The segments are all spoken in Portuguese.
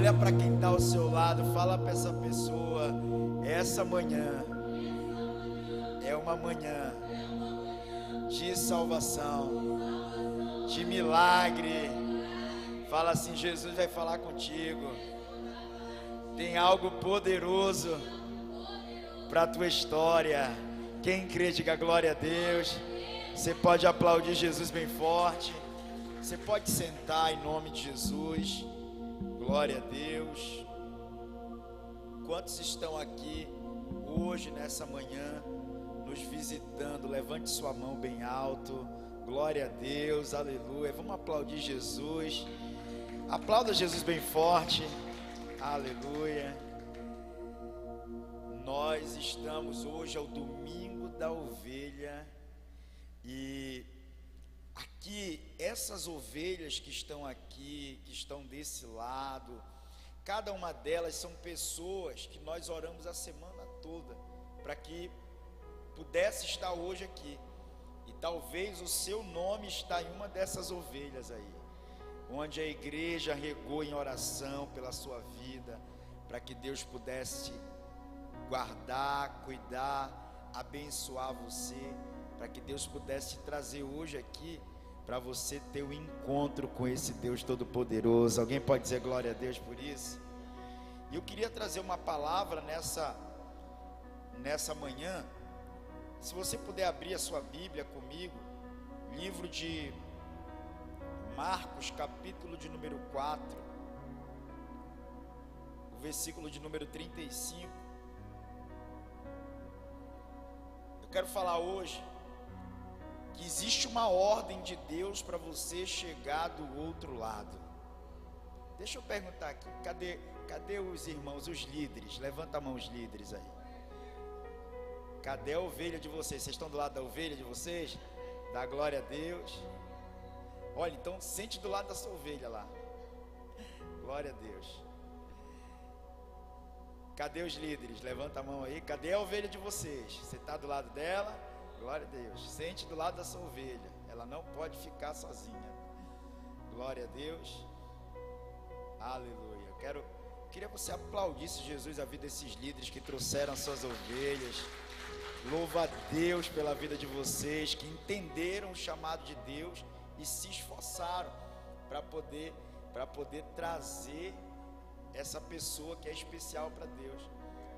Olha para quem está ao seu lado, fala para essa pessoa: essa manhã é uma manhã de salvação, de milagre. Fala assim: Jesus vai falar contigo. Tem algo poderoso para a tua história. Quem crê, diga glória a Deus. Você pode aplaudir Jesus bem forte. Você pode sentar em nome de Jesus. Glória a Deus. Quantos estão aqui hoje, nessa manhã, nos visitando? Levante sua mão bem alto. Glória a Deus, aleluia. Vamos aplaudir Jesus. Aplauda Jesus bem forte. Aleluia. Nós estamos hoje ao domingo da ovelha. E aqui, essas ovelhas que estão aqui, que estão desse lado, cada uma delas são pessoas que nós oramos a semana toda para que pudesse estar hoje aqui. E talvez o seu nome está em uma dessas ovelhas aí, onde a igreja regou em oração pela sua vida, para que Deus pudesse guardar, cuidar, abençoar você, para que Deus pudesse te trazer hoje aqui, para você ter um encontro com esse Deus Todo-Poderoso. Alguém pode dizer glória a Deus por isso? E eu queria trazer uma palavra nessa manhã. Se você puder abrir a sua Bíblia comigo, livro de Marcos, capítulo de número 4, o versículo de número 35. Eu quero falar hoje que existe uma ordem de Deus para você chegar do outro lado. Deixa eu perguntar aqui, cadê os irmãos, os líderes? Levanta a mão, os líderes aí. Cadê a ovelha de vocês? Vocês estão do lado da ovelha de vocês? Dá glória a Deus. Olha, então sente do lado da sua ovelha lá. Glória a Deus. Cadê os líderes? Levanta a mão aí. Cadê a ovelha de vocês? Você está do lado dela? Glória a Deus. Sente do lado da sua ovelha. Ela não pode ficar sozinha. Glória a Deus. Aleluia. Queria que você aplaudisse, Jesus, a vida desses líderes que trouxeram suas ovelhas. Louva a Deus pela vida de vocês, que entenderam o chamado de Deus e se esforçaram para poder trazer essa pessoa que é especial para Deus.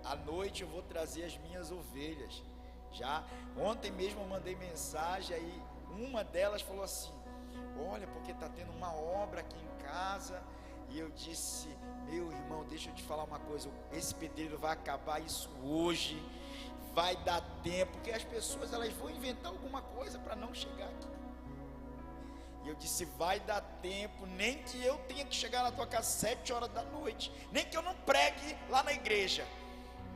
À noite eu vou trazer as minhas ovelhas. Já ontem mesmo eu mandei mensagem, aí uma delas falou assim: olha, porque está tendo uma obra aqui em casa. E eu disse: meu irmão, deixa eu te falar uma coisa, esse pedreiro vai acabar isso hoje, vai dar tempo, porque as pessoas elas vão inventar alguma coisa para não chegar aqui. E eu disse: vai dar tempo, nem que eu tenha que chegar na tua casa 7 horas da noite, nem que eu não pregue lá na igreja,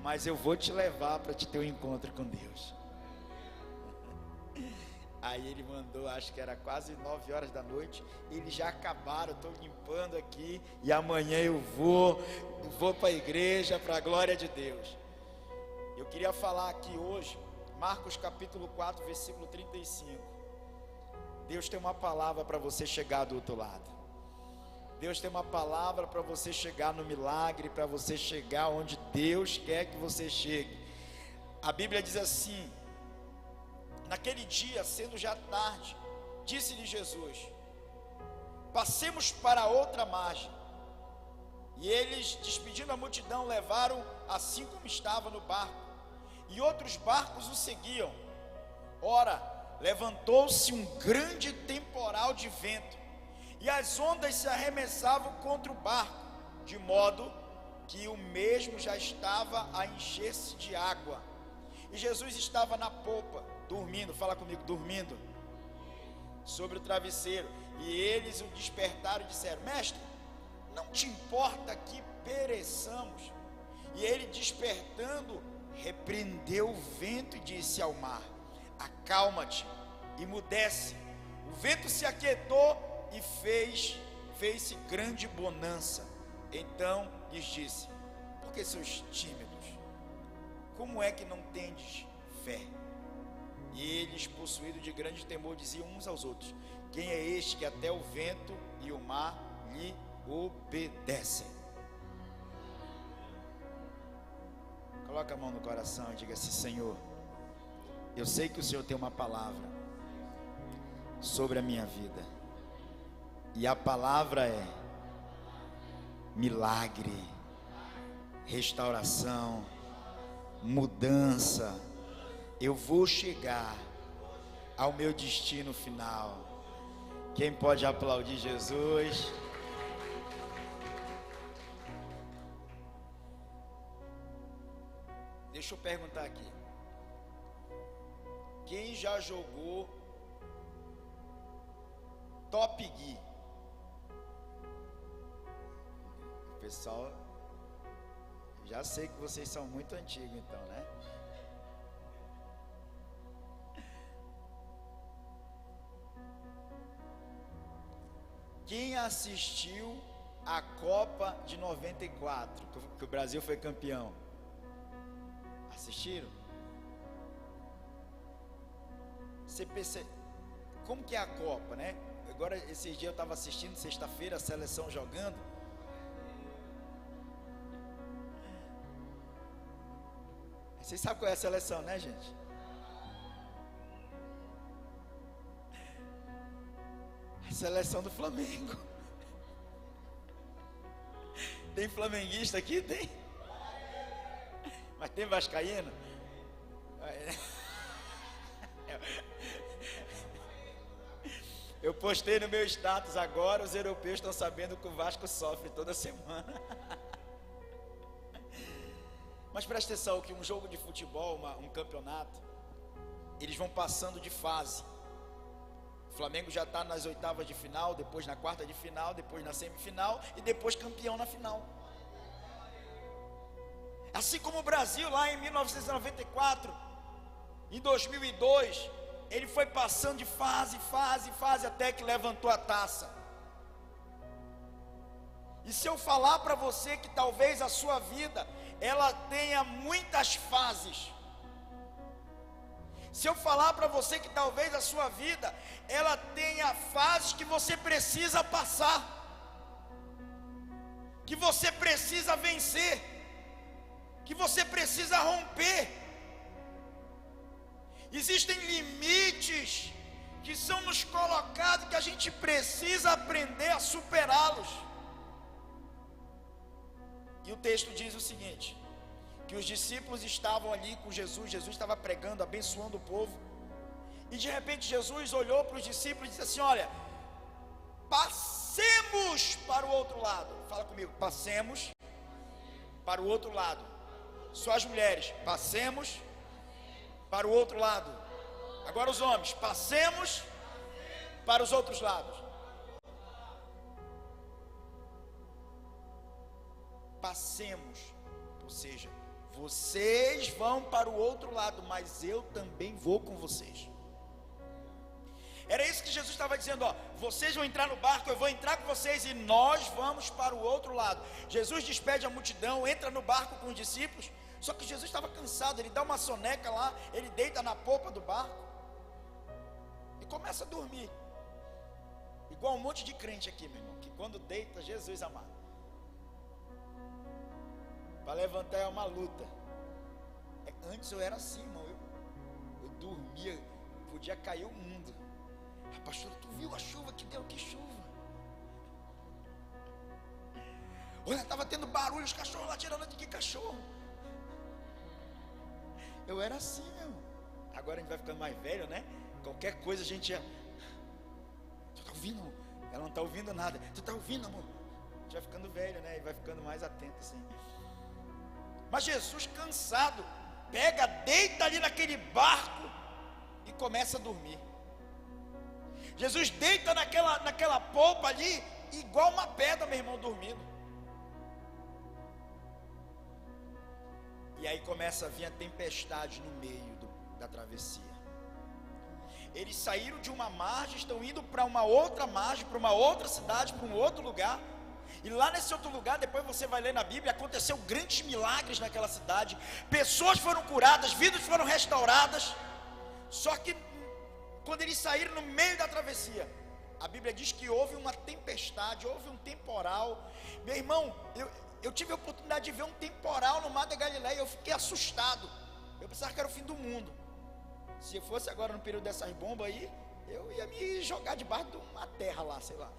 mas eu vou te levar para te ter um encontro com Deus. Aí ele mandou, acho que era quase 9 horas da noite. Eles já acabaram, estou limpando aqui, e amanhã eu vou para a igreja, para a glória de Deus. Eu queria falar aqui hoje, Marcos capítulo 4, versículo 35. Deus tem uma palavra para você chegar do outro lado. Deus tem uma palavra para você chegar no milagre, para você chegar onde Deus quer que você chegue. A Bíblia diz assim: naquele dia, sendo já tarde, disse-lhe Jesus: passemos para outra margem. E eles, despedindo a multidão, levaram assim como estava no barco, e outros barcos o seguiam. Ora, levantou-se um grande temporal de vento, e as ondas se arremessavam contra o barco, de modo que o mesmo já estava a encher-se de água. E Jesus estava na popa, dormindo, fala comigo, dormindo, sobre o travesseiro. E eles o despertaram e disseram: mestre, não te importa que pereçamos? E ele, despertando, repreendeu o vento e disse ao mar: acalma-te, emudece. O vento se aquietou e fez-se grande bonança. Então lhes disse: por que sois tímidos? Como é que não tendes fé? E eles, possuídos de grande temor, diziam uns aos outros: quem é este que até o vento e o mar lhe obedecem? Coloca a mão no coração e diga assim: Senhor, eu sei que o Senhor tem uma palavra sobre a minha vida, e a palavra é milagre, restauração, mudança. Eu vou chegar ao meu destino final. Quem pode aplaudir Jesus? Deixa eu perguntar aqui. Quem já jogou Top Gear? Pessoal, já sei que vocês são muito antigos então, né? Quem assistiu a Copa de 94, que o Brasil foi campeão? Assistiram? Você percebe como que é a Copa, né? Agora, esses dias eu estava assistindo, sexta-feira, a seleção jogando. Vocês sabem qual é a seleção, né, gente? A seleção do Flamengo. Tem flamenguista aqui? Tem? Mas tem vascaíno? Eu postei no meu status agora, os europeus estão sabendo que o Vasco sofre toda semana. Mas presta atenção que um jogo de futebol, um campeonato, eles vão passando de fase. O Flamengo já está nas oitavas de final, depois na quarta de final, depois na semifinal e depois campeão na final. Assim como o Brasil lá em 1994, em 2002, ele foi passando de fase até que levantou a taça. E se eu falar para você que talvez a sua vida ela tenha muitas fases, se eu falar para você que talvez a sua vida ela tenha fases que você precisa passar, que você precisa vencer, que você precisa romper, existem limites que são nos colocados que a gente precisa aprender a superá-los. E o texto diz o seguinte, que os discípulos estavam ali com Jesus, Jesus estava pregando, abençoando o povo, e de repente Jesus olhou para os discípulos e disse assim: olha, passemos para o outro lado. Fala comigo, passemos para o outro lado. Só as mulheres, passemos para o outro lado. Agora os homens, passemos para os outros lados. Passemos, ou seja, vocês vão para o outro lado, mas eu também vou com vocês. Era isso que Jesus estava dizendo, ó, vocês vão entrar no barco, eu vou entrar com vocês e nós vamos para o outro lado. Jesus despede a multidão, entra no barco com os discípulos, só que Jesus estava cansado, ele dá uma soneca lá, ele deita na popa do barco e começa a dormir, igual um monte de crente aqui, meu irmão, que quando deita, Jesus amado, para levantar é uma luta. Antes eu era assim, irmão, eu dormia, podia cair o mundo. Pastor, tu viu a chuva que deu? Que chuva? Olha, estava tendo barulho, os cachorros lá tirando de que cachorro? Eu era assim, meu. Agora a gente vai ficando mais velho, né? Qualquer coisa a gente ia... Tu tá ouvindo? Ela não tá ouvindo nada. Tu tá ouvindo, amor? A gente vai ficando velho, né? E vai ficando mais atento assim. Mas Jesus, cansado, pega, deita ali naquele barco e começa a dormir. Jesus deita naquela polpa ali, igual uma pedra, meu irmão, dormindo. E aí começa a vir a tempestade no meio da travessia. Eles saíram de uma margem, estão indo para uma outra margem, para uma outra cidade, para um outro lugar. E lá nesse outro lugar, depois você vai ler na Bíblia, aconteceu grandes milagres naquela cidade. Pessoas foram curadas, vidas foram restauradas. Só que quando eles saíram no meio da travessia, a Bíblia diz que houve uma tempestade, houve um temporal. Meu irmão, eu tive a oportunidade de ver um temporal no Mar da Galileia, eu fiquei assustado, eu pensava que era o fim do mundo. Se fosse agora no período dessas bombas aí, eu ia me jogar debaixo de uma terra lá, sei lá.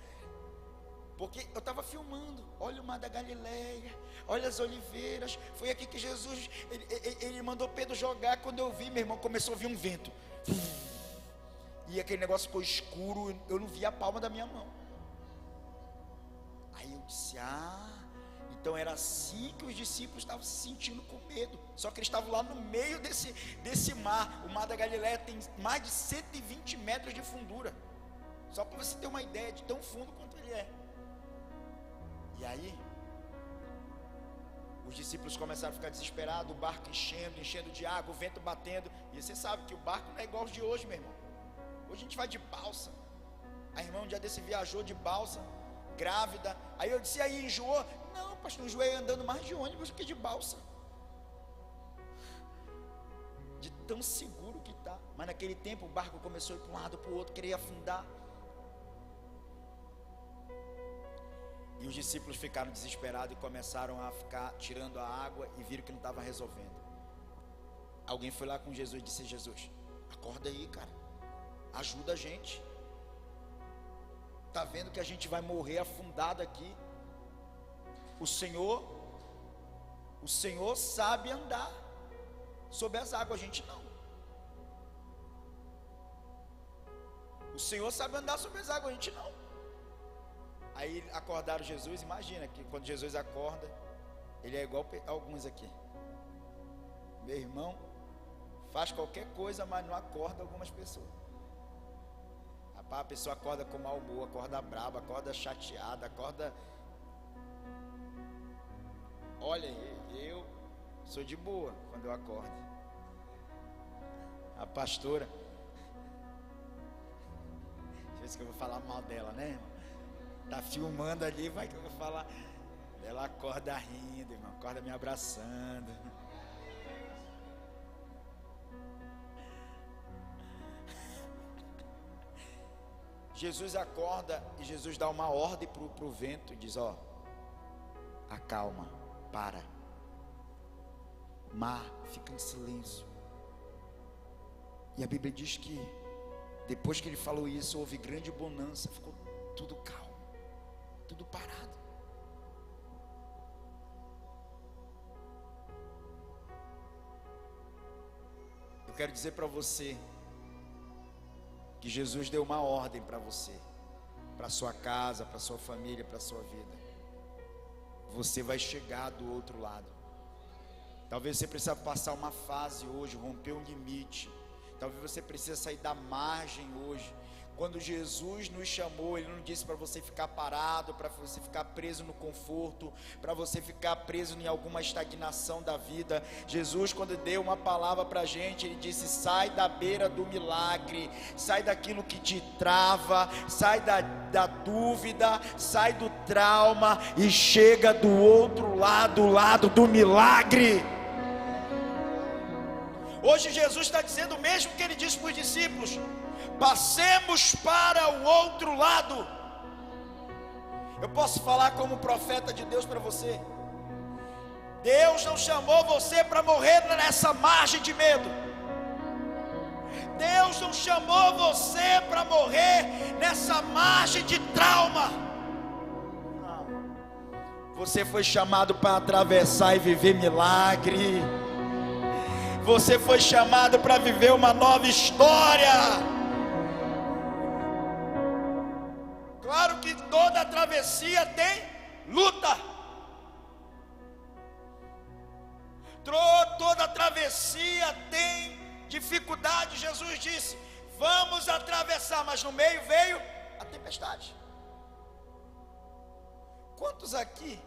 Porque eu estava filmando, olha o Mar da Galileia, olha as oliveiras. Foi aqui que Jesus, ele mandou Pedro jogar. Quando eu vi, meu irmão, começou a vir um vento. E aquele negócio ficou escuro, eu não vi a palma da minha mão. Aí eu disse, então era assim que os discípulos estavam se sentindo com medo. Só que eles estavam lá no meio desse mar. O Mar da Galileia tem mais de 120 metros de fundura. Só para você ter uma ideia de tão fundo quanto ele é. E aí, os discípulos começaram a ficar desesperados, o barco enchendo de água, o vento batendo. E você sabe que o barco não é igual ao de hoje, meu irmão. Hoje a gente vai de balsa. A irmã um dia desse viajou de balsa, grávida. Aí eu disse, aí enjoou? Não, pastor, enjoei andando mais de ônibus do que de balsa. De tão seguro que está. Mas naquele tempo o barco começou a ir para um lado para o outro, queria afundar. E os discípulos ficaram desesperados e começaram a ficar tirando a água e viram que não estava resolvendo. Alguém foi lá com Jesus e disse, Jesus, acorda aí, cara, ajuda a gente. Está vendo que a gente vai morrer afundado aqui? O Senhor sabe andar sobre as águas, a gente não. O Senhor sabe andar sobre as águas, a gente não. Aí acordaram Jesus. Imagina que quando Jesus acorda, ele é igual a alguns aqui. Meu irmão, faz qualquer coisa, mas não acorda algumas pessoas. Rapaz, a pessoa acorda com mau humor, acorda brava, acorda chateada, acorda... Olha, eu sou de boa quando eu acordo. A pastora, deixa eu ver se eu vou falar mal dela, né, irmão? Tá filmando ali, vai que eu vou falar. Ela acorda rindo, irmão, acorda me abraçando. Jesus acorda e Jesus dá uma ordem para o vento e diz, acalma, para. Mar fica em silêncio. E a Bíblia diz que depois que ele falou isso, houve grande bonança, ficou tudo calmo, tudo parado. Eu quero dizer para você que Jesus deu uma ordem para você, para sua casa, para sua família, para sua vida. Você vai chegar do outro lado. Talvez você precise passar uma fase hoje, romper um limite. Talvez você precise sair da margem hoje. Quando Jesus nos chamou, Ele não disse para você ficar parado, para você ficar preso no conforto, para você ficar preso em alguma estagnação da vida. Jesus, quando deu uma palavra para a gente, Ele disse, sai da beira do milagre, sai daquilo que te trava, sai da dúvida, sai do trauma e chega do outro lado, o lado do milagre. Hoje Jesus está dizendo o mesmo que Ele disse para os discípulos, passemos para o outro lado. Eu posso falar como profeta de Deus para você. Deus não chamou você para morrer nessa margem de medo. Deus não chamou você para morrer nessa margem de trauma. Não. Você foi chamado para atravessar e viver milagre. Você foi chamado para viver uma nova história. Claro que toda travessia tem luta. Toda travessia tem dificuldade. Jesus disse, vamos atravessar, mas no meio veio a tempestade. Quantos aqui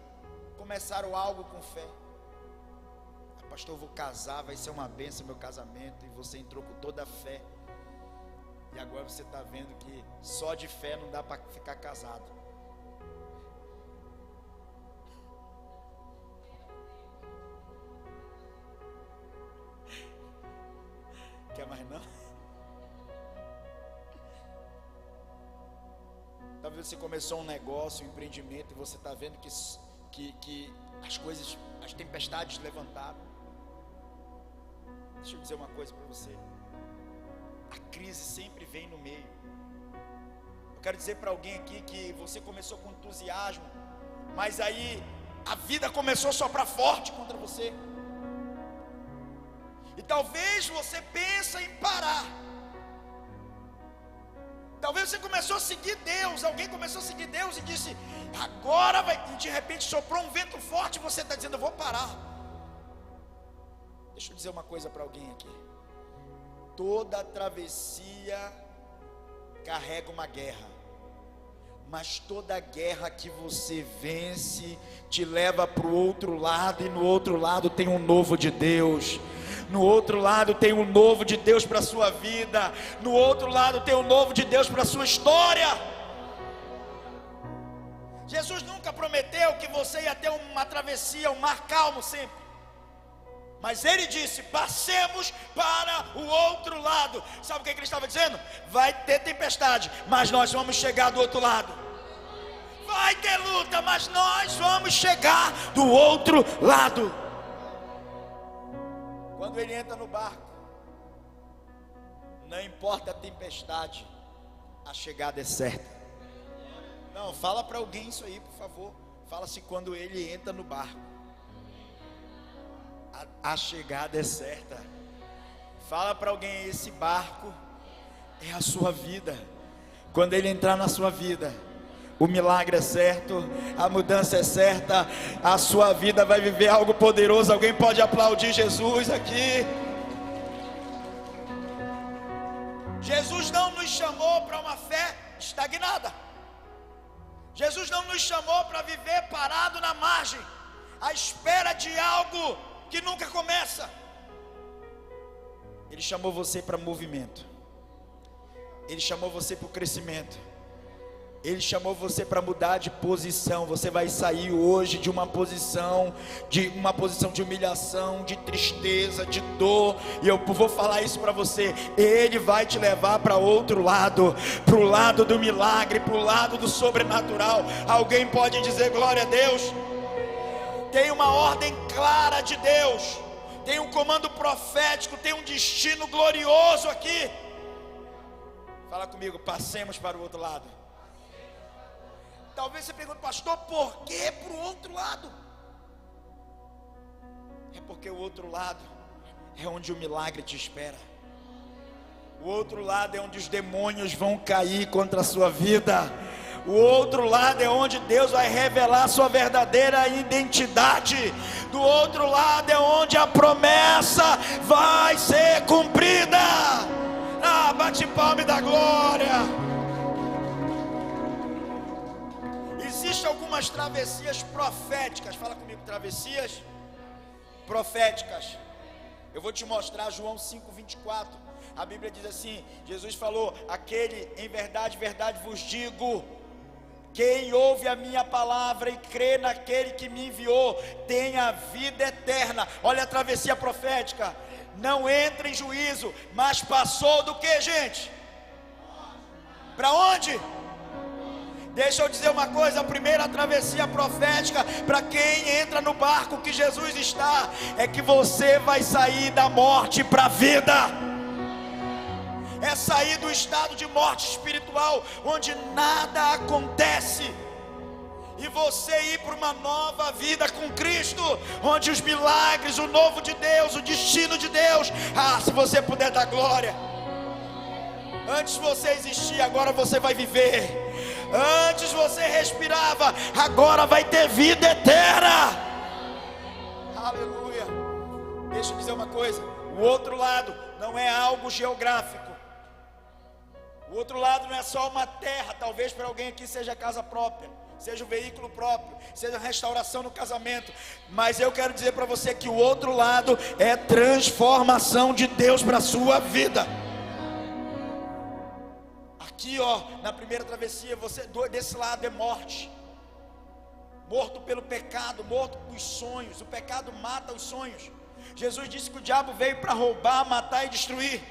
começaram algo com fé? Pastor, eu vou casar, vai ser uma bênção meu casamento. E você entrou com toda a fé. E agora você está vendo que só de fé não dá para ficar casado. Quer mais não? Talvez você começou um negócio, um empreendimento, e você está vendo que as tempestades levantaram. Deixa eu dizer uma coisa para você: a crise sempre vem no meio. Eu quero dizer para alguém aqui que você começou com entusiasmo, mas aí a vida começou a soprar forte contra você, e talvez você pense em parar. Talvez você começou a seguir Deus, alguém começou a seguir Deus e disse: agora vai, e de repente soprou um vento forte, e você está dizendo: eu vou parar. Deixa eu dizer uma coisa para alguém aqui: toda travessia carrega uma guerra, mas toda guerra que você vence te leva para o outro lado, e no outro lado tem um novo de Deus. No outro lado tem um novo de Deus para a sua vida. No outro lado tem um novo de Deus para a sua história. Jesus nunca prometeu que você ia ter uma travessia, um mar calmo sempre, mas Ele disse: passemos para o outro lado. Sabe o que Ele estava dizendo? Vai ter tempestade, mas nós vamos chegar do outro lado. Vai ter luta, mas nós vamos chegar do outro lado. Quando ele entra no barco, não importa a tempestade, a chegada é certa. Não, fala para alguém isso aí, por favor. Fala assim: quando ele entra no barco, a chegada é certa. Fala para alguém: esse barco é a sua vida. Quando ele entrar na sua vida, o milagre é certo, a mudança é certa, a sua vida vai viver algo poderoso. Alguém pode aplaudir Jesus aqui? Jesus não nos chamou para uma fé estagnada. Jesus não nos chamou para viver parado na margem, à espera de algo que nunca começa. Ele chamou você para movimento. Ele chamou você para o crescimento. Ele chamou você para mudar de posição. Você vai sair hoje de uma posição de humilhação, de tristeza, de dor. E eu vou falar isso para você: Ele vai te levar para outro lado, para o lado do milagre, para o lado do sobrenatural. Alguém pode dizer glória a Deus? Tem uma ordem clara de Deus, tem um comando profético, tem um destino glorioso aqui. Fala comigo: passemos para o outro lado. Talvez você pergunte: pastor, por que para o outro lado? É porque o outro lado é onde o milagre te espera. O outro lado é onde os demônios vão cair contra a sua vida. O outro lado é onde Deus vai revelar a sua verdadeira identidade. Do outro lado é onde a promessa vai ser cumprida. Ah, bate palma e dá glória. Existem algumas travessias proféticas. Fala comigo: travessias proféticas. Eu vou te mostrar João 5:24. A Bíblia diz assim: Jesus falou: aquele, em verdade, verdade vos digo, quem ouve a minha palavra e crê naquele que me enviou, tem a vida eterna. Olha a travessia profética: não entra em juízo, mas passou do que, gente? Para onde? Deixa eu dizer uma coisa: a primeira travessia profética para quem entra no barco que Jesus está, é que você vai sair da morte para a vida. É sair do estado de morte espiritual, onde nada acontece, e você ir para uma nova vida com Cristo, onde os milagres, o novo de Deus, o destino de Deus. Ah, se você puder dar glória. Antes você existia, agora você vai viver. Antes você respirava, agora vai ter vida eterna. Aleluia. Deixa eu dizer uma coisa: o outro lado não é algo geográfico. O outro lado não é só uma terra. Talvez para alguém aqui seja casa própria, seja o veículo próprio, seja restauração no casamento. Mas eu quero dizer para você que o outro lado é transformação de Deus para a sua vida. Aqui, ó, na primeira travessia, você desse lado é morte. Morto pelo pecado, morto pelos sonhos. O pecado mata os sonhos. Jesus disse que o diabo veio para roubar, matar e destruir.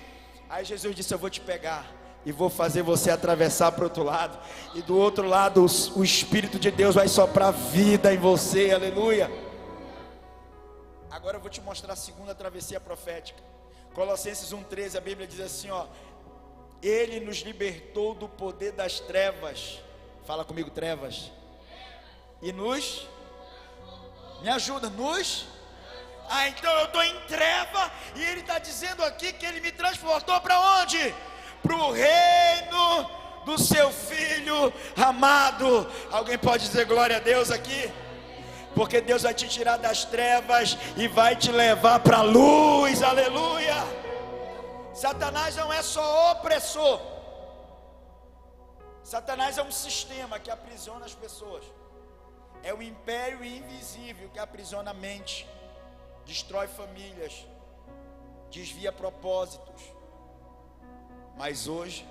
Aí Jesus disse: eu vou te pegar e vou fazer você atravessar para o outro lado. E do outro lado o Espírito de Deus vai soprar vida em você. Aleluia. Agora eu vou te mostrar a segunda travessia profética. Colossenses 1,13, a Bíblia diz assim, ó: Ele nos libertou do poder das trevas. Fala comigo, trevas. E nos... Me ajuda, nos... então eu estou em treva, e Ele está dizendo aqui que Ele me transportou para onde? Para o reino do seu Filho amado. Alguém pode dizer glória a Deus aqui? Porque Deus vai te tirar das trevas e vai te levar para a luz, aleluia. Satanás não é só opressor. Satanás é um sistema que aprisiona as pessoas. É o império invisível que aprisiona a mente, destrói famílias, desvia propósitos. Mas hoje,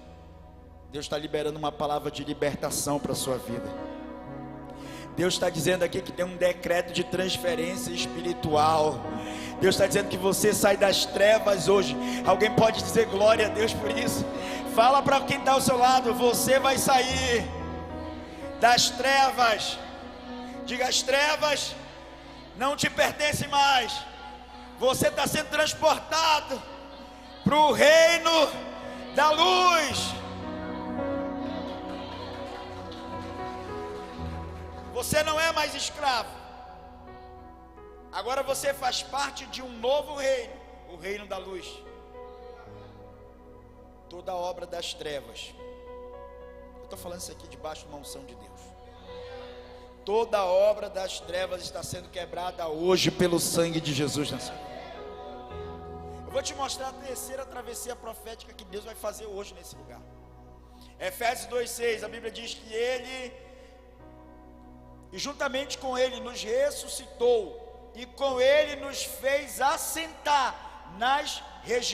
Deus está liberando uma palavra de libertação para a sua vida. Deus está dizendo aqui que tem um decreto de transferência espiritual. Deus está dizendo que você sai das trevas hoje. Alguém pode dizer glória a Deus por isso? Fala para quem está ao seu lado: você vai sair das trevas. Diga: as trevas não te pertencem mais. Você está sendo transportado para o reino da luz. Você não é mais escravo. Agora você faz parte de um novo reino, o reino da luz. Toda obra das trevas, eu estou falando isso aqui debaixo de uma unção de Deus. Toda obra das trevas está sendo quebrada hoje pelo sangue de Jesus na sua vida. Eu vou te mostrar a terceira travessia profética que Deus vai fazer hoje nesse lugar. Efésios 2,6, a Bíblia diz que Ele, e juntamente com Ele nos ressuscitou, e com Ele nos fez assentar nas regiões